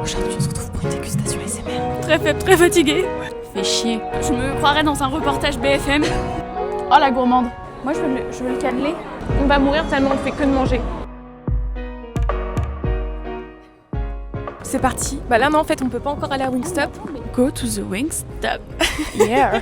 Aujourd'hui, on se retrouve pour une dégustation SMR. Très faible, très fatiguée. Fait chier. Je me croirais dans un reportage BFM. Oh la gourmande. Moi je veux le canneler. On va mourir tellement on fait que de manger. C'est parti. Bah là non en fait on peut pas encore aller à Wingstop. Go to the Wingstop. Yeah.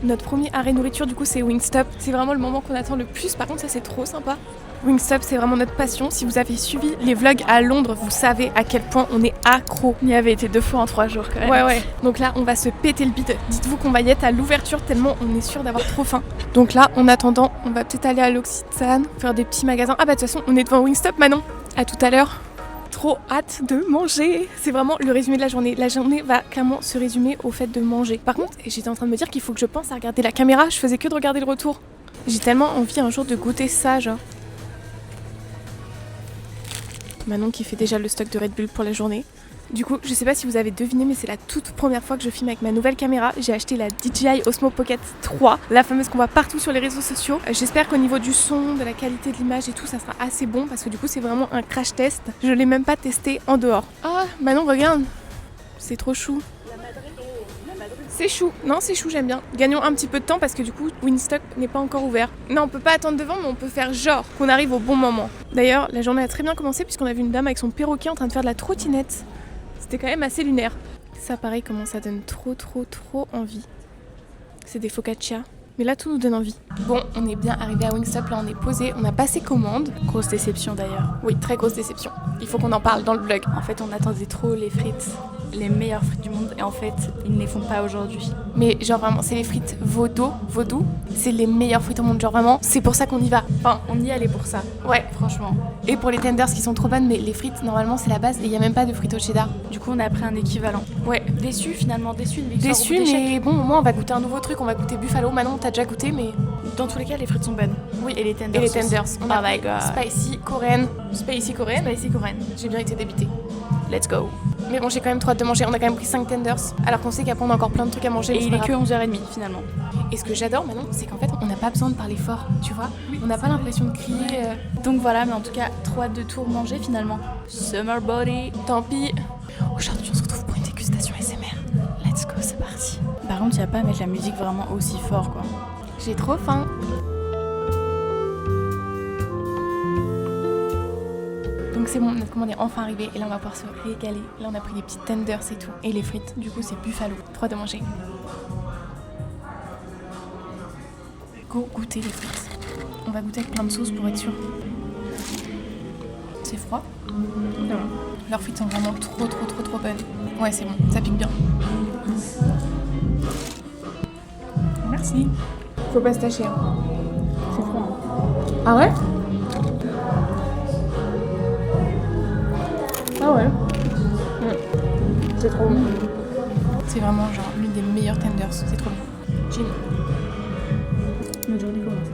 Notre premier arrêt nourriture du coup c'est Wingstop. C'est vraiment le moment qu'on attend le plus. Par contre ça c'est trop sympa. Wingstop c'est vraiment notre passion. Si vous avez suivi les vlogs à Londres, vous savez à quel point on est accro. On y avait été 2 fois en 3 jours quand même. Ouais. Donc là on va se péter le bide. Dites-vous qu'on va y être à l'ouverture tellement on est sûr d'avoir trop faim. Donc là en attendant on va peut-être aller à l'Occitane, faire des petits magasins. Ah bah de toute façon on est devant Wingstop Manon. À tout à l'heure. Trop hâte de manger. C'est vraiment le résumé de la journée. La journée va clairement se résumer au fait de manger. Par contre, j'étais en train de me dire qu'il faut que je pense à regarder la caméra. Je faisais que de regarder le retour. J'ai tellement envie un jour de goûter ça, genre. Manon qui fait déjà le stock de Red Bull pour la journée. Du coup, je sais pas si vous avez deviné, mais c'est la toute première fois que je filme avec ma nouvelle caméra. J'ai acheté la DJI Osmo Pocket 3, la fameuse qu'on voit partout sur les réseaux sociaux. J'espère qu'au niveau du son, de la qualité de l'image et tout, ça sera assez bon parce que du coup, c'est vraiment un crash test. Je l'ai même pas testé en dehors. Ah, Manon, regarde, c'est trop chou. C'est chou, non c'est chou, j'aime bien. Gagnons un petit peu de temps parce que du coup Wingstop n'est pas encore ouvert. Non on peut pas attendre devant mais on peut faire genre qu'on arrive au bon moment. D'ailleurs la journée a très bien commencé puisqu'on a vu une dame avec son perroquet en train de faire de la trottinette. C'était quand même assez lunaire. Ça pareil comment ça donne trop envie. C'est des focaccia. Mais là tout nous donne envie. Bon on est bien arrivé à Wingstop, là on est posé, on a passé commande. Grosse déception d'ailleurs. Oui très grosse déception. Il faut qu'on en parle dans le vlog. En fait on attendait trop les frites. Les meilleures frites du monde et en fait ils ne les font pas aujourd'hui. Mais genre vraiment c'est les frites vaudou, c'est les meilleures frites au monde, genre vraiment c'est pour ça qu'on y va. Enfin on y allait pour ça. Ouais franchement. Et pour les tenders qui sont trop bonnes, mais les frites normalement c'est la base et il y a même pas de frites au cheddar. Du coup on a pris un équivalent. Ouais. Déçu finalement, déçu mais bon au moins on va goûter un nouveau truc, on va goûter buffalo. Manon t'as déjà goûté mais dans tous les cas les frites sont bonnes. Oui. Et les tenders. On a my god. Spicy coréenne. J'ai bien été débitée. Let's go. Mais bon, j'ai quand même trop hâte de manger. On a quand même pris 5 tenders, alors qu'on sait qu'après on a encore plein de trucs à manger. Et il est que 11h30 finalement. Et ce que j'adore maintenant, c'est qu'en fait, on n'a pas besoin de parler fort, tu vois. On n'a pas l'impression de crier. Donc voilà, mais en tout cas, trop hâte de tout manger finalement. Summer body. Tant pis. Aujourd'hui, on se retrouve pour une dégustation SMR. Let's go, c'est parti. Par contre, il n'y a pas à mettre la musique vraiment aussi fort quoi. J'ai trop faim. Donc c'est bon, notre commande est enfin arrivée et là on va pouvoir se régaler. Là on a pris des petites tenders et tout. Et les frites, du coup c'est buffalo. Trop de manger. Go goûter les frites. On va goûter avec plein de sauces pour être sûr. C'est froid. Non. Leurs frites sont vraiment trop bonnes. Ouais c'est bon, ça pique bien. Merci. Faut pas se tâcher. Hein. C'est froid. Hein. Ah ouais? Ah ouais. C'est trop bon. C'est vraiment genre l'une des meilleures tenders. C'est trop bon. Gin. Notre journée commence.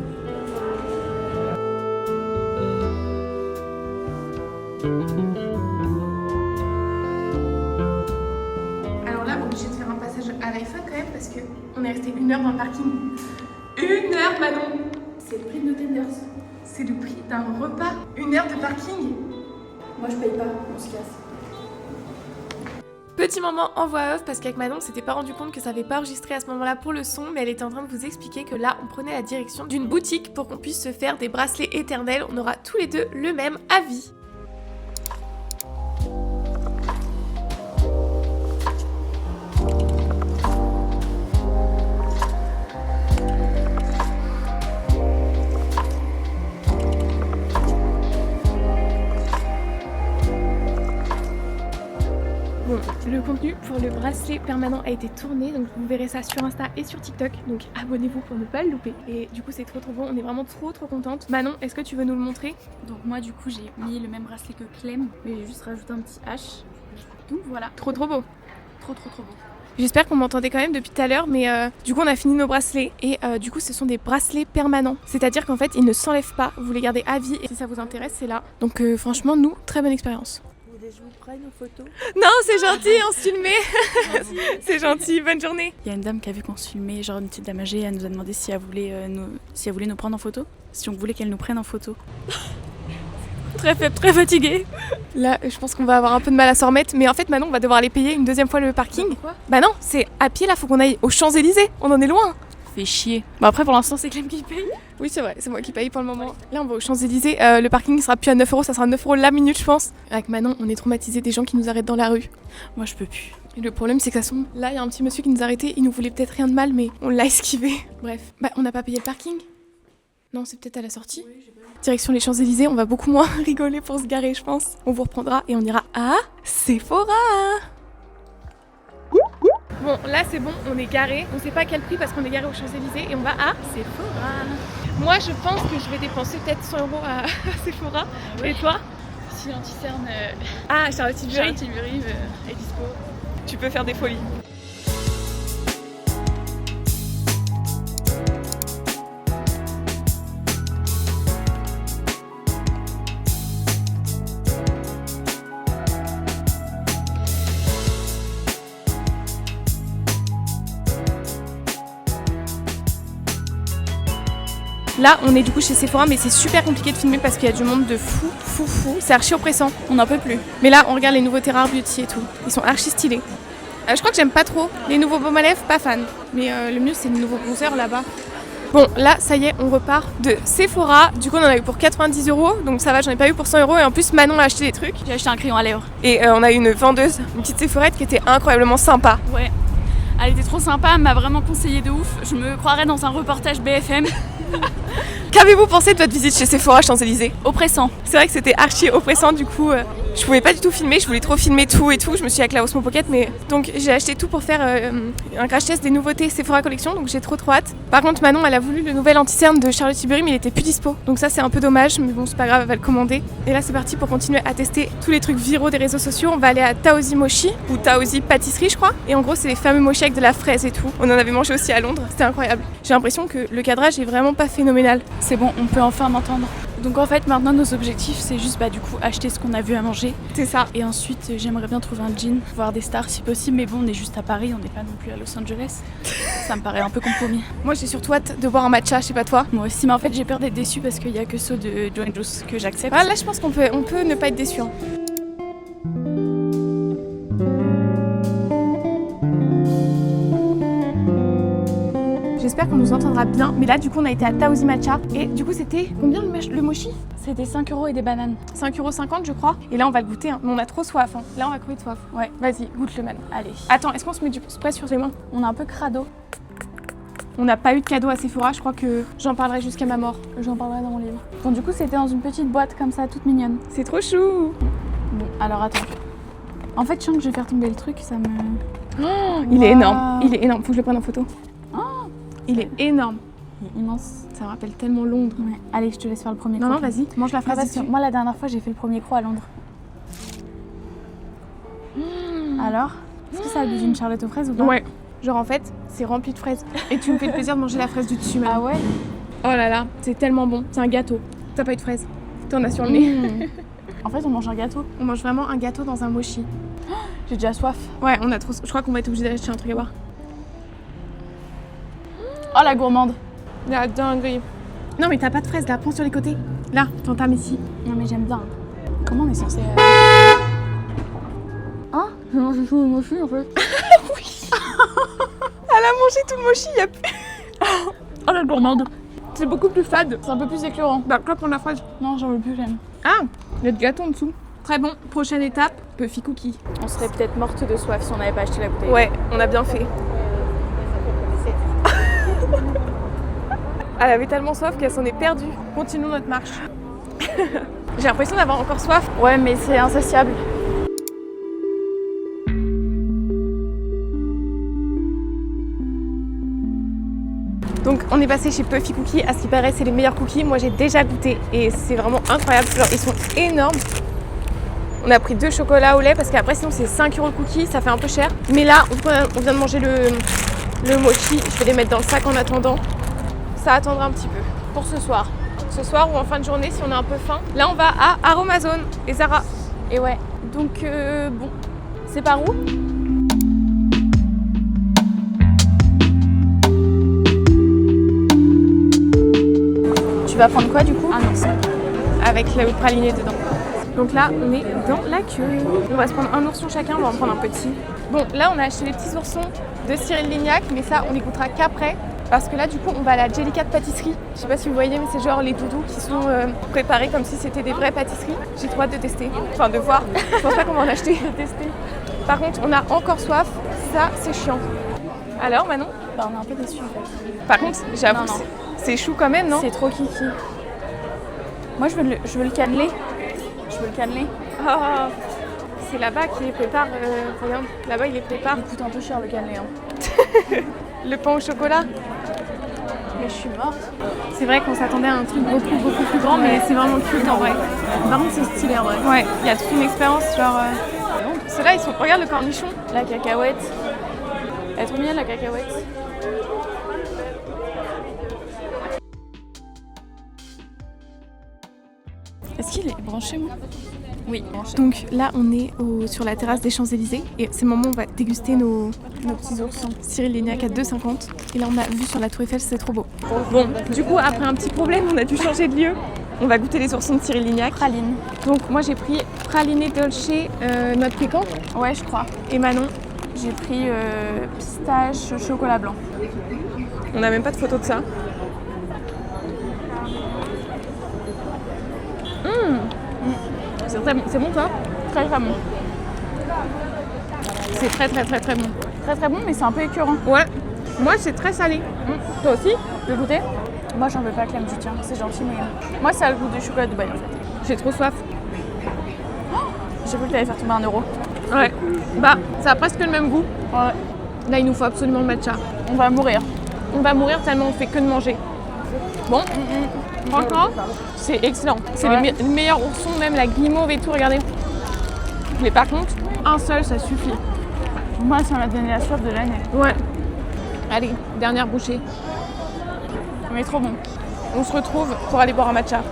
Alors là, obligé de faire un passage à l'iPhone quand même parce qu'on est resté 1 heure dans le parking. 1 heure, Manon. C'est le prix de nos tenders. C'est le prix d'un repas. 1 heure de parking. Moi je paye pas, on se casse. Petit moment en voix off parce qu'avec Manon on s'était pas rendu compte que ça avait pas enregistré à ce moment-là pour le son, mais elle était en train de vous expliquer que là on prenait la direction d'une boutique pour qu'on puisse se faire des bracelets éternels. On aura tous les deux le même avis. Bon, le contenu pour le bracelet permanent a été tourné, donc vous verrez ça sur Insta et sur TikTok, donc abonnez-vous pour ne pas le louper. Et du coup c'est trop bon, on est vraiment trop contente. Manon, est-ce que tu veux nous le montrer? Donc moi du coup j'ai mis le même bracelet que Clem, mais j'ai juste rajouté un petit H. Donc voilà. Trop beau. Trop beau. J'espère qu'on m'entendait quand même depuis tout à l'heure, mais du coup on a fini nos bracelets et du coup ce sont des bracelets permanents. C'est-à-dire qu'en fait ils ne s'enlèvent pas, vous les gardez à vie et si ça vous intéresse c'est là. Donc franchement nous, très bonne expérience. Je vous prenne une photo. Non c'est gentil, on se filmait. C'est gentil, bonne journée. Il y a une dame qui a vu qu'on se filmait, genre une petite dame âgée, elle nous a demandé si elle voulait nous prendre en photo. Si on voulait qu'elle nous prenne en photo. Très faible, très fatiguée. Là, je pense qu'on va avoir un peu de mal à s'en remettre, mais en fait, Manon, on va devoir aller payer une deuxième fois le parking. Pourquoi? Bah non, c'est à pied là, faut qu'on aille aux Champs-Élysées. On en est loin. Fait chier. Bah après, pour l'instant, c'est Clem qui paye. Oui, c'est vrai, c'est moi qui paye pour le moment. Là, on va aux Champs-Élysées. Le parking sera plus à 9 €, ça sera 9 € la minute, je pense. Avec Manon, on est traumatisés des gens qui nous arrêtent dans la rue. Moi, je peux plus. Et le problème, c'est que ça sombre. Là, il y a un petit monsieur qui nous a arrêtés. Il nous voulait peut-être rien de mal, mais on l'a esquivé. Bref. Bah, on n'a pas payé le parking. Non, c'est peut-être à la sortie. Direction les Champs-Élysées, on va beaucoup moins rigoler pour se garer, je pense. On vous reprendra et on ira à Sephora. Bon, là c'est bon, on est garé. On sait pas à quel prix parce qu'on est garé aux Champs-Élysées et on va à Sephora. Moi, je pense que je vais dépenser peut-être 100 € à Sephora. Ouais. Et toi? Si l'anti-cerne Ah, Charlotte Tilbury. Tilbury est dispo. Tu peux faire des folies. Là, on est du coup chez Sephora, mais c'est super compliqué de filmer parce qu'il y a du monde de fou. C'est archi oppressant. On n'en peut plus. Mais là, on regarde les nouveaux Terra Beauty et tout. Ils sont archi stylés. Je crois que j'aime pas trop. Les nouveaux baumes à lèvres, pas fan. Mais le mieux, c'est les nouveaux bronzers là-bas. Bon, là, ça y est, on repart de Sephora. Du coup, on en a eu pour 90 €. Donc ça va, j'en ai pas eu pour 100 €. Et en plus, Manon a acheté des trucs. J'ai acheté un crayon à lèvres. Et on a eu une vendeuse, une petite Sephorette qui était incroyablement sympa. Ouais. Elle était trop sympa, elle m'a vraiment conseillé de ouf. Je me croirais dans un reportage BFM. Qu'avez-vous pensé de votre visite chez Sephora Champs-Élysées? Oppressant. C'est vrai que c'était archi oppressant, du coup je pouvais pas du tout filmer, je voulais trop filmer tout et tout, je me suis avec la Osmo Pocket, mais donc j'ai acheté tout pour faire un crash test des nouveautés Sephora Collection, donc j'ai trop hâte. Par contre Manon elle a voulu le nouvel anti-cerne de Charlotte Tilbury mais il était plus dispo, donc ça c'est un peu dommage, mais bon c'est pas grave, elle va le commander. Et là c'est parti pour continuer à tester tous les trucs viraux des réseaux sociaux. On va aller à Taozi Mochi, ou Taozi Pâtisserie je crois, et en gros c'est les fameux mochi avec de la fraise et tout. On en avait mangé aussi à Londres, c'était incroyable. J'ai l'impression que le cadrage est vraiment pas phénoménal. C'est bon, on peut enfin m'entendre. Donc en fait maintenant nos objectifs c'est juste du coup acheter ce qu'on a vu à manger. C'est ça. Et ensuite j'aimerais bien trouver un jean, voir des stars si possible, mais bon on est juste à Paris, on n'est pas non plus à Los Angeles. Ça me paraît un peu compromis. Moi j'ai surtout hâte de boire un matcha, je sais pas toi. Moi aussi, mais en fait j'ai peur d'être déçue parce qu'il y a que ceux de Joe & Juice que j'accepte. Ah là je pense qu'on peut ne pas être déçu. Hein. J'espère qu'on nous entendra bien, mais là du coup on a été à Taozi Matcha et du coup c'était combien le mochi? C'était 5 € et des bananes. 5,50 € je crois. Et là on va le goûter, hein. Mais on a trop soif. Hein. Là on va crever de soif. Ouais. Vas-y, goûte-le man. Allez. Attends, est-ce qu'on se met du spray sur les mains? On a un peu crado. On n'a pas eu de cadeau à Sephora, je crois que j'en parlerai jusqu'à ma mort. J'en parlerai dans mon livre. Bon du coup c'était dans une petite boîte comme ça, toute mignonne. C'est trop chou. Bon, alors attends. En fait je sens que je vais faire tomber le truc, ça me... Oh, il est énorme, il est énorme, faut que je le prenne en photo. Il est énorme. Il est immense. Ça me rappelle tellement Londres. Ouais. Allez, je te laisse faire le premier Non, croc. non, vas-y, mange la fraise. Parce que moi, la dernière fois, j'ai fait le premier croc à Londres. Alors, est-ce que ça a goût d'une Charlotte aux fraises ou pas? Ouais. Genre en fait, c'est rempli de fraises. Et tu me fais le plaisir de manger la fraise du dessus, même. Ah ouais? Oh là là, c'est tellement bon. C'est un gâteau. T'as pas eu de fraises. T'en as sur le nez. En fait, on mange un gâteau. On mange vraiment un gâteau dans un mochi. J'ai déjà soif. Ouais, on a trop... Je crois qu'on va être obligé d'acheter un truc à boire. Oh la gourmande. La dinguerie. Non mais t'as pas de fraises là, prends sur les côtés. Là, t'entames ici. Non mais j'aime bien. Comment on est censé... Ah, j'ai mangé tout le mochi en fait. Oui. Elle a mangé tout le mochi, y a plus... Oh la gourmande. C'est beaucoup plus fade. C'est un peu plus écœurant. Bah, quoi prendre la fraise? Non, j'en veux plus, j'aime. Ah, il y a du gâteau en dessous. Très bon. Prochaine étape, Puffy Cookie. On serait peut-être morte de soif si on n'avait pas acheté la bouteille. Ouais, on a bien fait. Elle avait tellement soif qu'elle s'en est perdue. Continuons notre marche. J'ai l'impression d'avoir encore soif. Ouais, mais c'est insatiable. Donc on est passé chez Puffy Cookie. À ce qui paraît, c'est les meilleurs cookies. Moi j'ai déjà goûté et c'est vraiment incroyable. Genre, ils sont énormes. On a pris 2 chocolats au lait parce qu'après sinon c'est 5 € le cookie, ça fait un peu cher. Mais là, on vient de manger le mochi. Je vais les mettre dans le sac en attendant. Ça attendra un petit peu pour ce soir. Ce soir ou en fin de journée si on a un peu faim. Là on va à Aromazone et Zara. Et ouais, donc bon, c'est par où? Tu vas prendre quoi du coup? Ah non, c'est... avec le praliné dedans. Donc là, on est dans la queue. On va se prendre un ourson chacun, on va en prendre un petit. Bon, là, on a acheté les petits oursons de Cyril Lignac, mais ça, on les goûtera qu'après. Parce que là, du coup, on va à la Jellicat pâtisserie. Je sais pas si vous voyez, mais c'est genre les doudous qui sont préparés comme si c'était des vraies pâtisseries. J'ai trop hâte de tester, enfin de voir. Je pense pas qu'on va en acheter, de tester. Par contre, on a encore soif. Ça, c'est chiant. Alors, Manon? Bah, on est un peu déçus en fait. Par contre, j'avoue, Non. c'est chou quand même, non? C'est trop kiki. Moi, je veux le canneler. Je veux le canneler. Oh, c'est là-bas qui les prépare. Regarde, là-bas, il les prépare. Il coûte un peu cher le cannelé. Hein. Le pain au chocolat. Mais je suis morte. C'est vrai qu'on s'attendait à un truc beaucoup plus grand, mais c'est vraiment cute en vrai. Par contre, c'est stylé en vrai. Ouais, il y a toute une expérience, genre. Ceux-là, ils sont. Regarde le cornichon. La cacahuète. Elle est trop mignonne la cacahuète. Est-ce qu'il est branché, moi? Oui, branché. Donc là, on est sur la terrasse des Champs-Élysées et c'est le moment où on va déguster nos petits oursons. Cyril Lignac à 2,50. Et là, on a vu sur la Tour Eiffel, c'est trop beau. Bon, du coup, après un petit problème, on a dû changer de lieu. On va goûter les oursons de Cyril Lignac. Praline. Donc moi, j'ai pris praliné dolce noix de pécan. Ouais, je crois. Et Manon, j'ai pris pistache chocolat blanc. On n'a même pas de photo de ça. C'est bon, toi? Très très bon. C'est très bon. Très très bon, mais c'est un peu écœurant. Ouais. Moi, c'est très salé. Toi aussi? Tu veux goûter? Moi, j'en veux pas, Clem, du tien. C'est gentil, mais moi, ça a le goût du chocolat de Dubaï en fait. J'ai trop soif. J'ai cru que t'allais faire tomber 1 euro. Ouais. Bah, ça a presque le même goût. Ouais. Là, il nous faut absolument le matcha. On va mourir. On va mourir tellement on fait que de manger. Bon, franchement, c'est excellent. C'est Ouais. les meilleurs oursons, même la guimauve et tout, regardez. Mais par contre, un seul, ça suffit. Moi, ça m'a donné la soif de l'année. Ouais. Allez, dernière bouchée. Mais trop bon. On se retrouve pour aller boire un matcha.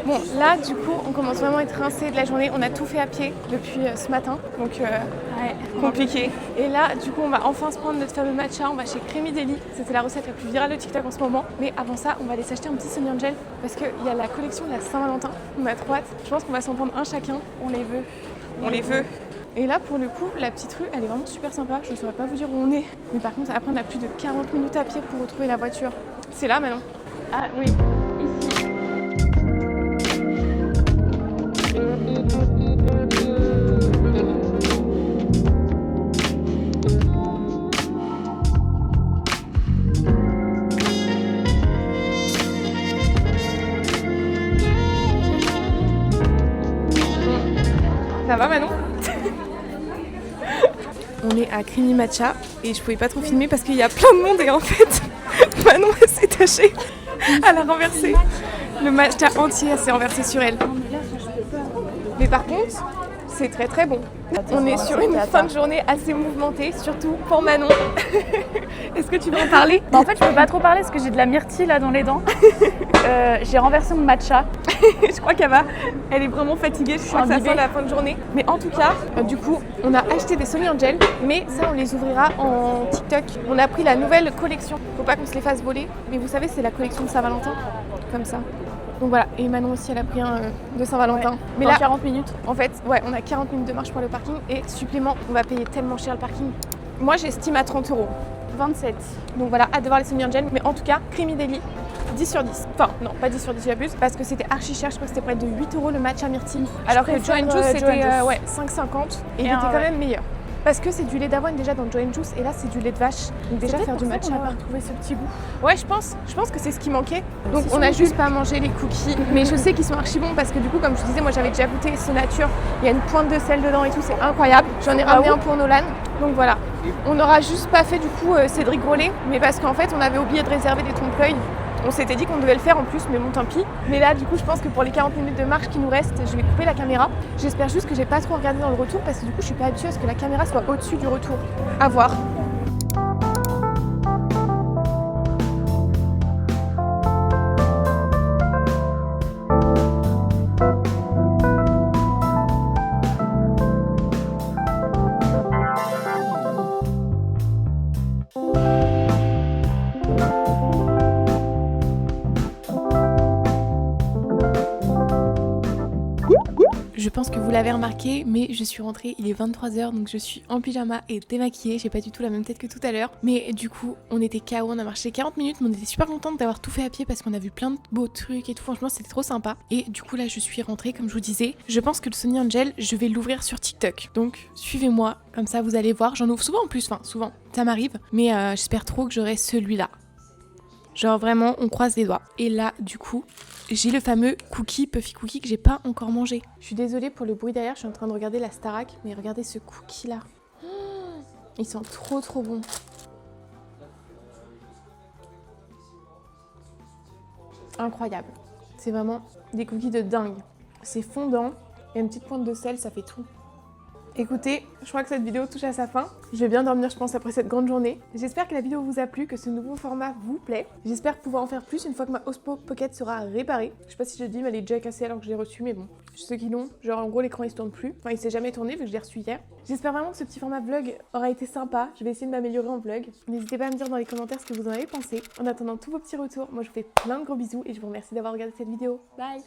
Bon, là, du coup, on commence vraiment à être rincé de la journée. On a tout fait à pied depuis ce matin, donc Ouais. compliqué. Et là, du coup, on va enfin se prendre notre fameux matcha. On va chez Creamy Deli. C'était la recette la plus virale de TikTok en ce moment. Mais avant ça, on va aller s'acheter un petit Sunny Angel parce qu'il y a la collection de la Saint-Valentin. On a trop hâte. Je pense qu'on va s'en prendre un chacun. On les veut. On les veut. Et là, pour le coup, la petite rue, elle est vraiment super sympa. Je ne saurais pas vous dire où on est. Mais par contre, après, on a plus de 40 minutes à pied pour retrouver la voiture. C'est là, maintenant. Ah oui, ici. Ça va, Manon? On est à Creamy Matcha et je pouvais pas trop filmer parce qu'il y a plein de monde et en fait, Manon elle s'est tachée. Elle a renversé le matcha entier, elle s'est renversée sur elle. Mais par contre, c'est très très bon. On est sur une fin de journée assez mouvementée, surtout pour Manon. Est-ce que tu veux en parler? Bah, en fait, je peux pas trop parler parce que j'ai de la myrtille là dans les dents. J'ai renversé mon matcha. Je crois elle est vraiment fatiguée, je crois que ça imbibée. sent la fin de journée. Mais en tout cas, du coup, on a acheté des Sunny Angel, mais ça on les ouvrira en TikTok. On a pris la nouvelle collection, faut pas qu'on se les fasse voler, mais vous savez c'est la collection de Saint-Valentin, comme ça. Donc voilà, et Manon aussi elle a pris un de Saint-Valentin. Ouais. Mais Dans là, 40 minutes. en fait, ouais, on a 40 minutes de marche pour le parking et supplément, on va payer tellement cher le parking. Moi j'estime à 30 €. 27. Donc voilà, hâte de voir les Sunny Angel, mais en tout cas, Creamy Deli, 10 sur 10. Enfin, non, pas 10 sur 10, j'abuse, parce que c'était archi cher, je crois que c'était près de 8 € le match à myrtille. Alors que préfère, Joe Juice, Joe c'était Juice. ouais, 5,50 et il Et était quand ouais. même meilleur. Parce que c'est du lait d'avoine déjà dans Joe Juice et là c'est du lait de vache. Donc déjà faire du matcha. On a pas retrouvé ce petit goût. Ouais, je pense que c'est ce qui manquait. Donc C'est on a son juste pas mangé les cookies, mais je sais qu'ils sont archi bons parce que du coup, comme je disais, moi j'avais déjà goûté ce nature. Il y a une pointe de sel dedans et tout, c'est incroyable. J'en ai ramené un pour Nolan. Donc voilà. On n'aura juste pas fait du coup Cédric Grolet, mais parce qu'en fait on avait oublié de réserver des trompe-l'œil. On s'était dit qu'on devait le faire en plus, mais bon tant pis. Mais là du coup je pense que pour les 40 minutes de marche qui nous restent, je vais couper la caméra. J'espère juste que j'ai pas trop regardé dans le retour parce que du coup je suis pas habituée à ce que la caméra soit au-dessus du retour. À voir. Je pense que vous l'avez remarqué, mais je suis rentrée, il est 23h, donc je suis en pyjama et démaquillée. J'ai pas du tout la même tête que tout à l'heure. Mais du coup, on était KO, on a marché 40 minutes, mais on était super contente d'avoir tout fait à pied parce qu'on a vu plein de beaux trucs et tout. Franchement, c'était trop sympa. Et du coup, là, je suis rentrée, comme je vous disais. Je pense que le Sonny Angel, je vais l'ouvrir sur TikTok. Donc, suivez-moi, comme ça vous allez voir. J'en ouvre souvent en plus, enfin, souvent, ça m'arrive. Mais j'espère trop que j'aurai celui-là. Genre vraiment, on croise les doigts. Et là, du coup, j'ai le fameux cookie, Puffy Cookie, que j'ai pas encore mangé. Je suis désolée pour le bruit derrière, je suis en train de regarder la Starac, mais regardez ce cookie là. Il sent trop trop bon. Incroyable. C'est vraiment des cookies de dingue. C'est fondant, et une petite pointe de sel, ça fait tout. Écoutez, je crois que cette vidéo touche à sa fin. Je vais bien dormir, je pense, après cette grande journée. J'espère que la vidéo vous a plu, que ce nouveau format vous plaît. J'espère pouvoir en faire plus une fois que ma Osmo Pocket sera réparée. Je sais pas si je le dis, mais elle est déjà cassée alors que je l'ai reçue, mais bon. Ceux qui l'ont, genre en gros l'écran il se tourne plus. Enfin, il s'est jamais tourné vu que je l'ai reçu hier. J'espère vraiment que ce petit format vlog aura été sympa. Je vais essayer de m'améliorer en vlog. N'hésitez pas à me dire dans les commentaires ce que vous en avez pensé. En attendant tous vos petits retours, moi je vous fais plein de gros bisous et je vous remercie d'avoir regardé cette vidéo. Bye!